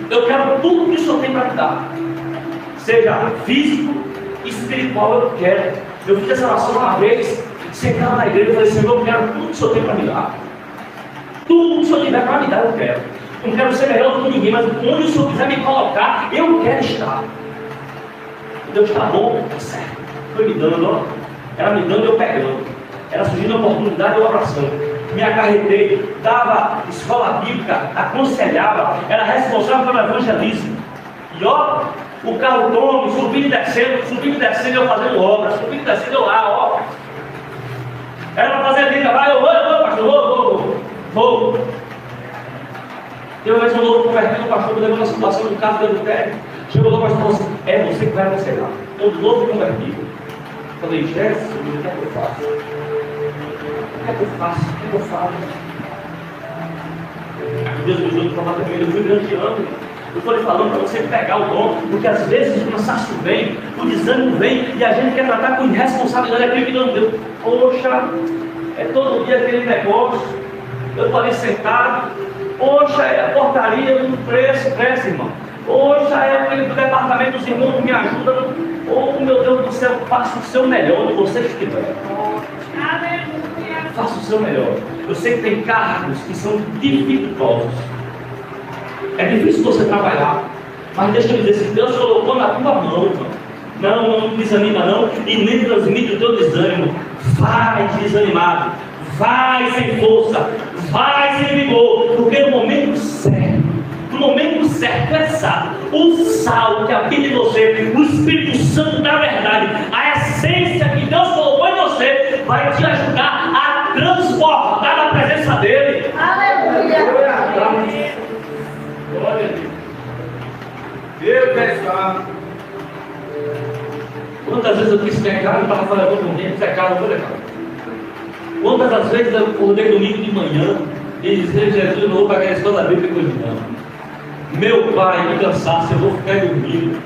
eu quero tudo que o Senhor tem para me dar. Seja físico, espiritual, eu quero. Eu fiz essa oração uma vez, sentado na igreja, e falei, Senhor, eu quero tudo que o Senhor tem para me dar. Tudo que o Senhor tiver para me dar, eu quero. Eu não quero ser melhor do que ninguém, mas onde o Senhor quiser me colocar, eu quero estar. Deus está bom, está certo. Foi me dando, ó. Era me dando e eu pegando. Era surgindo a oportunidade e eu abraçando. Me acarretei, dava escola bíblica, aconselhava, era responsável pelo evangelismo. E ó, o carro tome, subindo e descendo, eu fazendo obra, subindo e descendo, eu lá, ó. Era para fazer a vida, vai, eu vou, pastor, vou. Tem uma vez um novo convertido, o pastor me levou na situação do carro dentro do pé. Chegou lá, o pastor falou assim, é você que vai aconselhar. Eu de novo convertido. Falei, Jesus, o que é que eu faço? O que é que eu faço? Deus me usou de forma tremenda, eu fui grandeando. Eu estou lhe falando para você pegar o dom, porque às vezes o cansaço vem, o desânimo vem, e a gente quer tratar com irresponsabilidade aquilo que Deus deu. Poxa, É todo dia aquele negócio. Eu estou ali sentado. Poxa, é a portaria do preço, irmão. Poxa, é aquele do departamento dos irmãos que me ajuda. Oh, meu Deus do céu, faça o seu melhor onde você estiver. Faça o seu melhor. Eu sei que tem cargos que são dificultosos. É difícil você trabalhar. Mas deixa eu dizer, se Deus colocou na tua mão, irmão, não desanima não, e nem transmite o teu desânimo. Vai desanimado, vai sem força, vai sem vigor, porque no momento certo é sal. O sal que habita em você, o Espírito Santo da verdade, a essência que Deus colocou em você, vai te ajudar a transportar na presença dele. Aleluia! Glória a Deus. Deus é santo. Quantas vezes eu quis pecar e estava falando com alguém, pecar, não vou levar. Quantas das vezes eu acordei domingo de manhã e disse, Jesus, eu não vou pagar a escola da Bíblia hoje não. Meu Pai, me cansasse, eu vou ficar dormindo.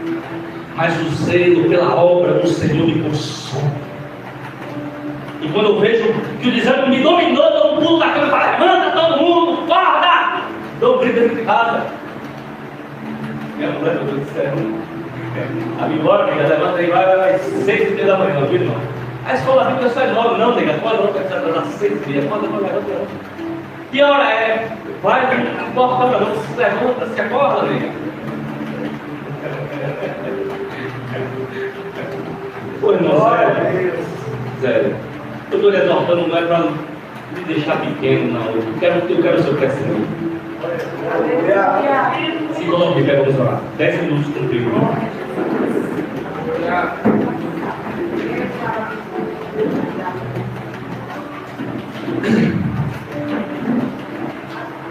Mas o zelo pela obra do Senhor me consome. E quando eu vejo que o desânimo me dominou, eu dou um pulo da cama e falo, levanta todo mundo, acorda! Dou um grito dentro de casa. Minha mulher, meu Deus do céu. A minha hora, nega, levanta aí, vai às 6h30 da manhã, viu, irmão? A escola bíblica sai logo, não, nega, pode não, vai às 6h30, pode não, levanta. Que hora é? Vai, não importa, não, se levanta, se acorda, nega. Pô, irmão, sério. Eu estou lhe exortando, não é para me deixar pequeno, não. Eu quero o seu crescimento. Se coloque, vamos orar. 10 minutos comigo.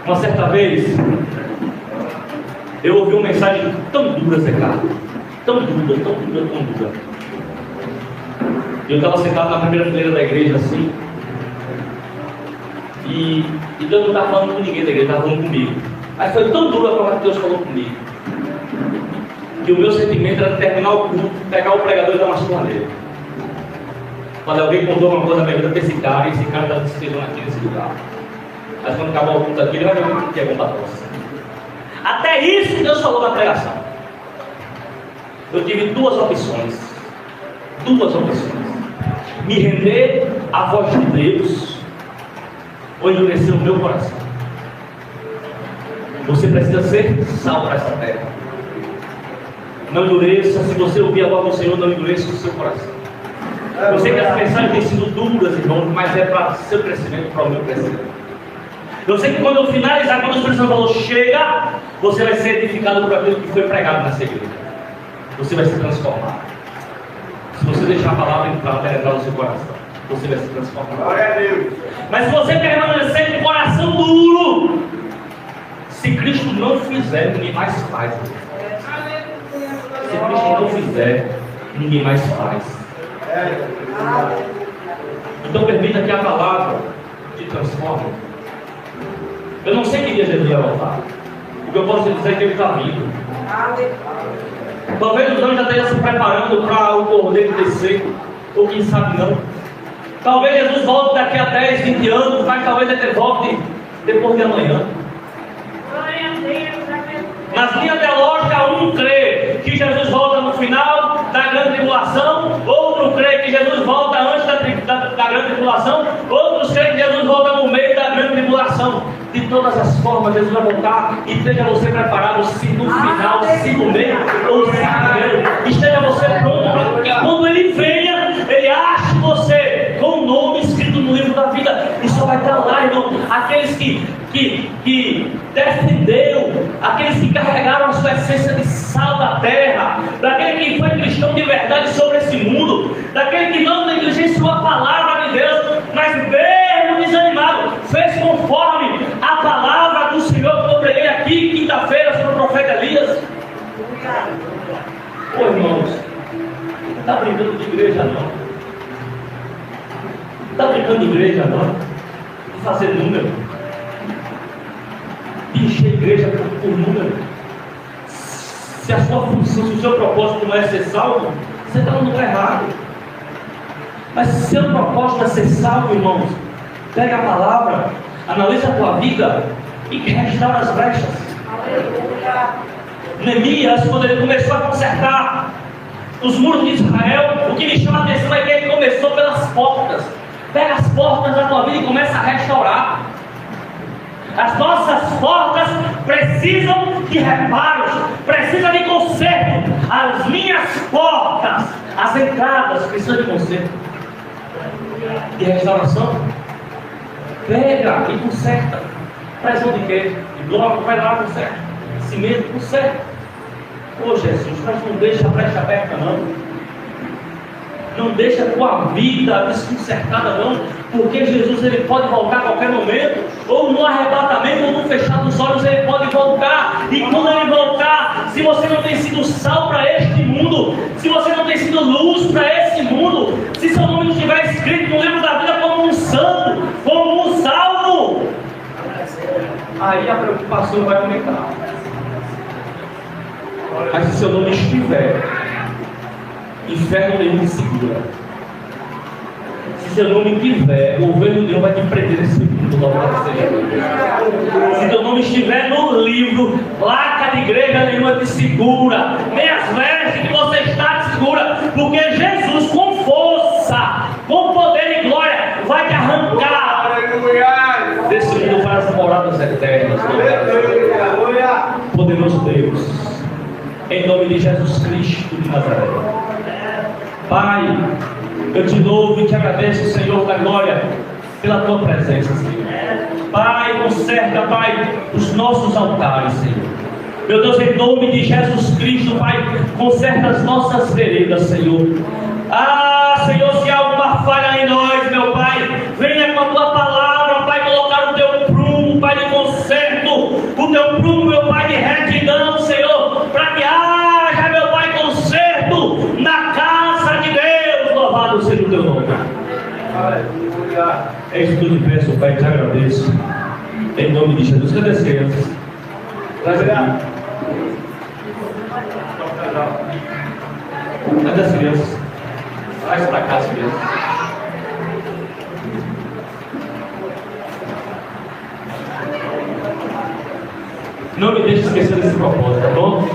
Uma certa vez, eu ouvi uma mensagem tão dura, Zé Carlos. Tão dura. Eu estava sentado na primeira fileira da igreja, assim. E Deus não estava falando com ninguém da igreja, estava falando comigo. Mas foi tão dura a forma que Deus falou comigo, que o meu sentimento era terminar o culto, pegar o pregador e dar uma surra nele. Quando alguém contou uma coisa na minha vida para esse cara, e esse cara está despedindo aqui nesse lugar. Mas quando acabar o culto aqui, ele vai ver o que é bom para nós. Até isso que Deus falou na pregação. Eu tive duas opções. Me render à voz de Deus, ou endurecer o meu coração. Você precisa ser sal para essa terra. Não endureça, se você ouvir a voz do Senhor, não endureça o seu coração. Eu sei que as mensagens têm sido duras, irmãos, mas é para o seu crescimento, para o meu crescimento. Eu sei que quando eu finalizar, quando o Espírito Santo falou, chega, você vai ser edificado por aquilo que foi pregado nessa igreja. Você vai se transformar. Se você deixar a palavra entrar, penetrar no seu coração, você vai se transformar. Glória a Deus. Mas se você permanecer com o coração duro, se Cristo não fizer, ninguém mais faz. Se Cristo não fizer, ninguém mais faz. Então permita que a palavra te transforme. Eu não sei que dia Jesus vai voltar. O que eu posso dizer é que ele está vindo. Talvez os anjos já estejam se preparando para o cordeiro descer, ou quem sabe não. Talvez Jesus volte daqui a 10, 20 anos, mas talvez ele volte depois de amanhã. Nas linhas teológicas, um crê que Jesus volta no final da grande tribulação, outro crê que Jesus volta antes da grande tribulação, outros creem que Jesus volta no meio da grande tribulação. De todas as formas, Jesus vai voltar, e esteja você preparado, se no final, se no meio ou se no meio. Esteja você pronto para que quando Ele venha, Ele ache você com o nome escrito no livro da vida. E só vai estar lá, irmão, aqueles que defenderam, aqueles que carregaram a sua essência de sal da terra, daquele que foi cristão de verdade sobre esse mundo, daquele que não negligenciou a palavra de Deus, mas mesmo desanimado, fez conforme a palavra do Senhor que eu preguei aqui quinta-feira sobre o profeta Elias. Ô irmãos, não está brincando de igreja não. Não está brincando de igreja não. De fazer número. De encher a igreja por número. Se a sua função, se o seu propósito não é ser salvo, você está no lugar errado. Mas se o seu propósito é ser salvo, irmãos, Pega a palavra, analisa a tua vida e restaura as brechas. Neemias, quando ele começou a consertar os muros de Israel, o que me chama a atenção é que ele começou pelas portas. Pega as portas da tua vida e começa a restaurar. As nossas portas precisam de reparos, precisam de conserto. As minhas portas, as entradas precisam de conserto, de restauração. Pega e conserta. Precisam de quê? De bloco, vai lá, conserta. Cimento, conserta. Ô Jesus, mas não deixa a brecha aberta não. Não deixa a tua vida desconcertada não. Porque Jesus ele pode voltar a qualquer momento. Ou no arrebatamento, ou no fechar dos olhos ele pode voltar. E quando ele voltar, se você não tem sido sal para este mundo, se você não tem sido luz para esse mundo, se seu nome não estiver escrito no livro da vida como um santo, como um salvo, aí a preocupação vai aumentar. Mas se seu nome estiver, inferno nenhum te segura. Se seu nome tiver, o governo nenhum vai te prender nesse mundo. Se teu nome estiver no livro, placa de igreja nenhuma te segura, nem as vestes que você está te segura, porque Jesus com força, com poder e glória vai te arrancar desse mundo para as moradas eternas. Poderoso Deus, em nome de Jesus Cristo de Nazaré. Pai, eu te louvo e te agradeço, Senhor da glória, pela tua presença, Senhor. Pai, conserta, Pai, os nossos altares, Senhor. Meu Deus, em nome de Jesus Cristo, Pai, conserta as nossas veredas, Senhor. Ah, Senhor, se há alguma falha em nós, meu Pai, venha com a tua palavra, Pai, colocar o teu prumo, Pai, de conserto, o teu prumo, meu Pai, de retidão, Senhor, para que haja, meu Pai, conserto na casa de Deus. Louvado seja o teu nome. Aleluia. É isso que eu te peço, Pai, te agradeço. Em nome de Jesus. Cadê as crianças? Cadê as crianças? Traz para cá as crianças. Não me deixe esquecer desse propósito, tá bom?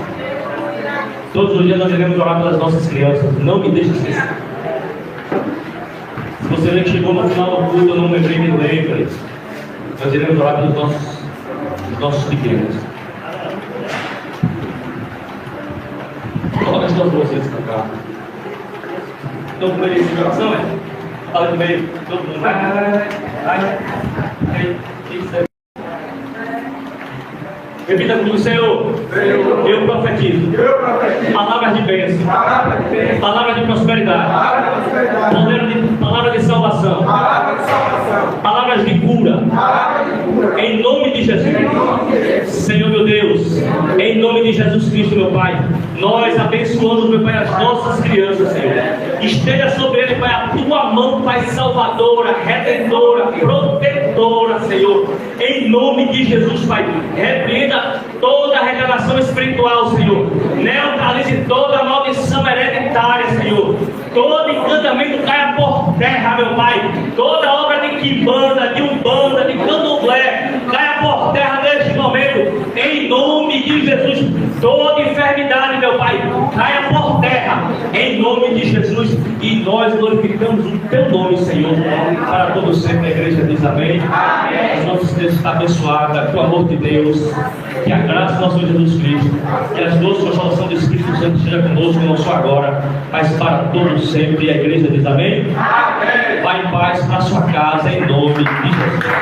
Todos os dias nós iremos orar pelas nossas crianças. Não me deixe esquecer. Se você vê que chegou no final do culto, eu não lembrei, me lembre. Nós iremos orar pelos nossos pequenos. Coloca as duas vocês para cá. Estão com meio de oração, é? Fala com meio. Todo mundo. Vai. Isso é. Repita comigo, Senhor. Eu profetizo. Palavras de bênção. Palavras de prosperidade. Palavras de salvação. Palavras de cura. Em nome de Jesus. Senhor meu Deus. Em nome de Jesus Cristo, meu Pai. Nós abençoamos, meu Pai, as nossas crianças, Senhor. Esteja sobre ele, Pai, a tua mão, Pai, salvadora, redentora, protetora, Senhor. Em nome de Jesus, Pai. Repreenda toda a revelação espiritual, Senhor. Neutralize toda a maldição hereditária, Senhor. Todo encantamento caia por terra, meu Pai. Toda obra de quimbanda, de umbanda, de candomblé, caia por terra neste momento. Em nome de Jesus. Toda enfermidade, meu Pai, caia por terra. Em nome de Jesus. E nós glorificamos o teu nome, Senhor. Para todos sempre a igreja diz amém. Amém. Os nossos Deus está abençoada com o amor de Deus. Que a graça do nosso Jesus Cristo, que as duas consolações do Espírito Santo esteja conosco, não só agora, mas para todos sempre. E a igreja diz amém. Amém. Vai em paz para a sua casa, em nome de Jesus.